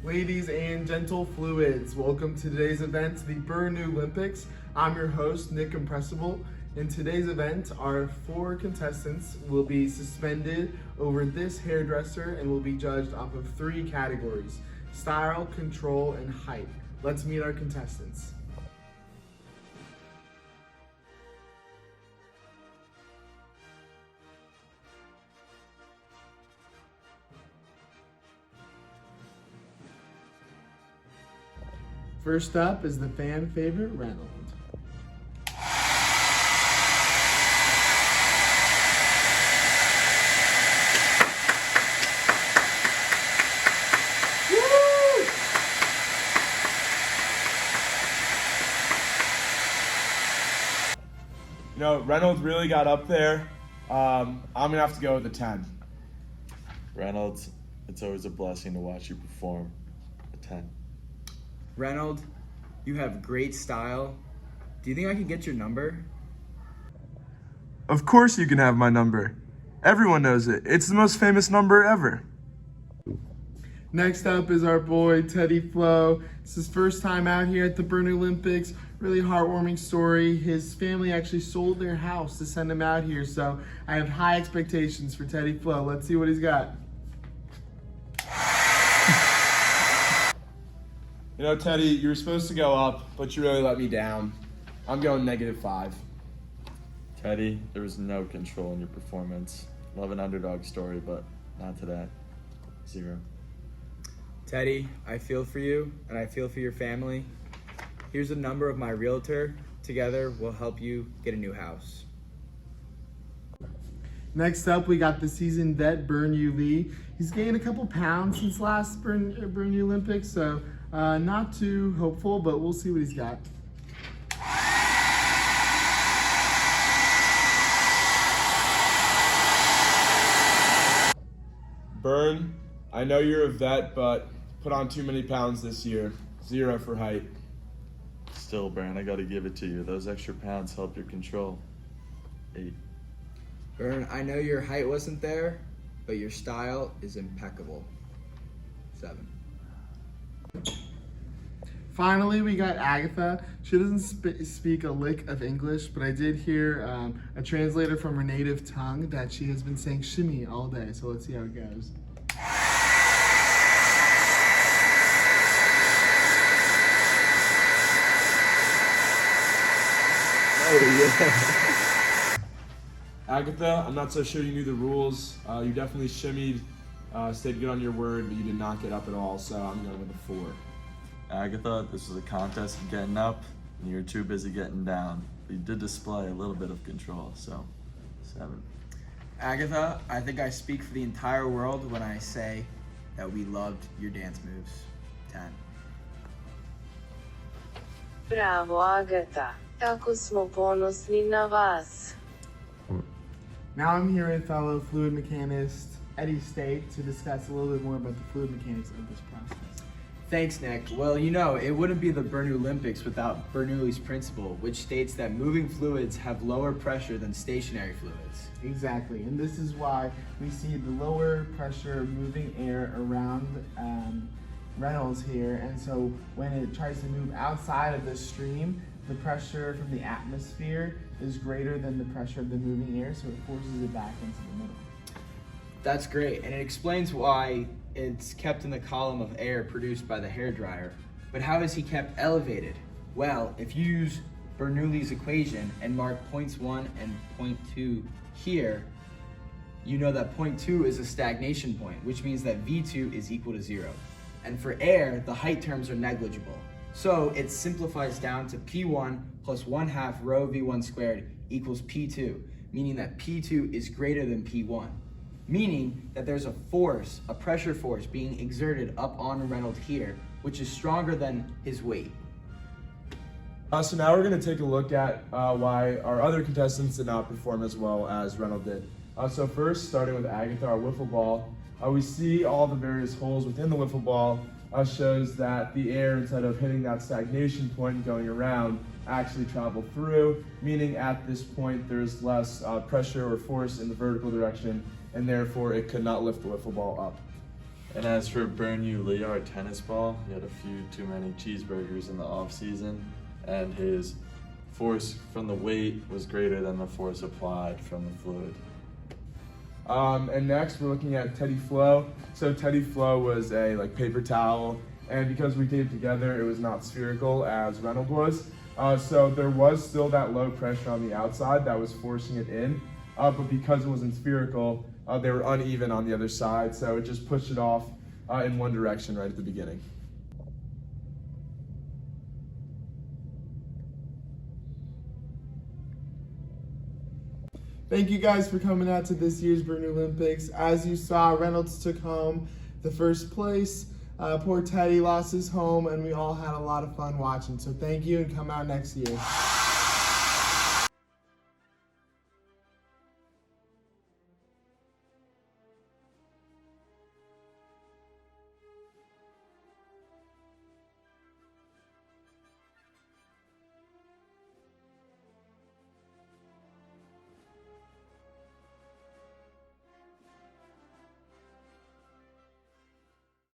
Ladies and gentle fluids, welcome to today's event, the Bernoullympics. I'm your host, Nick Impressible. In today's event, our 4 contestants will be suspended over this hairdresser and will be judged off of 3 categories: style, control, and height. Let's meet our contestants. First up is the fan favorite, Reynolds. You know, Reynolds really got up there. I'm gonna have to go with a 10. Reynolds, it's always a blessing to watch you perform. A 10. Reynolds, you have great style. Do you think I can get your number? Of course you can have my number. Everyone knows it. It's the most famous number ever. Next up is our boy, Teddy Flo. It's his first time out here at the Bernoullympics. Really heartwarming story. His family actually sold their house to send him out here, so I have high expectations for Teddy Flo. Let's see what he's got. You know, Teddy, you were supposed to go up, but you really let me down. I'm going -5. Teddy, there was no control in your performance. Love an underdog story, but not today. 0. Teddy, I feel for you and I feel for your family. Here's the number of my realtor. Together, we'll help you get a new house. Next up, we got the seasoned vet, Bernouilly. He's gained a couple pounds since last Bernoullympics, so not too hopeful, but we'll see what he's got. Bern, I know you're a vet, but put on too many pounds this year. 0 for height. Still, Bern, I gotta give it to you. Those extra pounds help your control. 8. Bern, I know your height wasn't there, but your style is impeccable. 7. Finally, we got Agatha. She doesn't speak a lick of English, but I did hear a translator from her native tongue that she has been saying shimmy all day, so let's see how it goes. Agatha, I'm not so sure you knew the rules. You definitely shimmied, stayed good on your word, but you did not get up at all, so I'm going with a 4. Agatha, this was a contest of getting up, and you were too busy getting down. But you did display a little bit of control, so 7. Agatha, I think I speak for the entire world when I say that we loved your dance moves. 10. Bravo, Agata. Tako smo ponosni na vas. Now I'm here with fellow fluid mechanist Eddie State to discuss a little bit more about the fluid mechanics of this process. Thanks, Nick. Well, you know, it wouldn't be the Bernoullympics without Bernoulli's principle, which states that moving fluids have lower pressure than stationary fluids. Exactly, and this is why we see the lower pressure moving air around Reynolds here, and so when it tries to move outside of the stream, the pressure from the atmosphere is greater than the pressure of the moving air, so it forces it back into the middle. That's great, and it explains why it's kept in the column of air produced by the hairdryer. But how is he kept elevated? Well, if you use Bernoulli's equation and mark points 1 and point 2 here, you know that point 2 is a stagnation point, which means that V2 is equal to 0. And for air, the height terms are negligible. So it simplifies down to P1 plus 1/2 rho V1 squared equals P2, meaning that P2 is greater than P1. Meaning that there's a force, a pressure force being exerted up on Reynolds here, which is stronger than his weight. So now we're going to take a look at why our other contestants did not perform as well as Reynolds did. So first, starting with Agatha, our wiffle ball, we see all the various holes within the wiffle ball shows that the air, instead of hitting that stagnation point and going around, actually traveled through, meaning at this point there's less pressure or force in the vertical direction, and therefore it could not lift the wiffle ball up. And as for Bernouilly, our tennis ball, he had a few too many cheeseburgers in the off season, and his force from the weight was greater than the force applied from the fluid. And next we're looking at Teddy Flow. So Teddy Flow was a paper towel, and because we taped together, it was not spherical as Reynolds was. So there was still that low pressure on the outside that was forcing it in, but because it wasn't spherical, they were uneven on the other side, so it just pushed it off in one direction right at the beginning. Thank you guys for coming out to this year's Bernoullympics. As you saw, Reynolds took home the first place. Poor Teddy lost his home, and we all had a lot of fun watching. So thank you, and come out next year.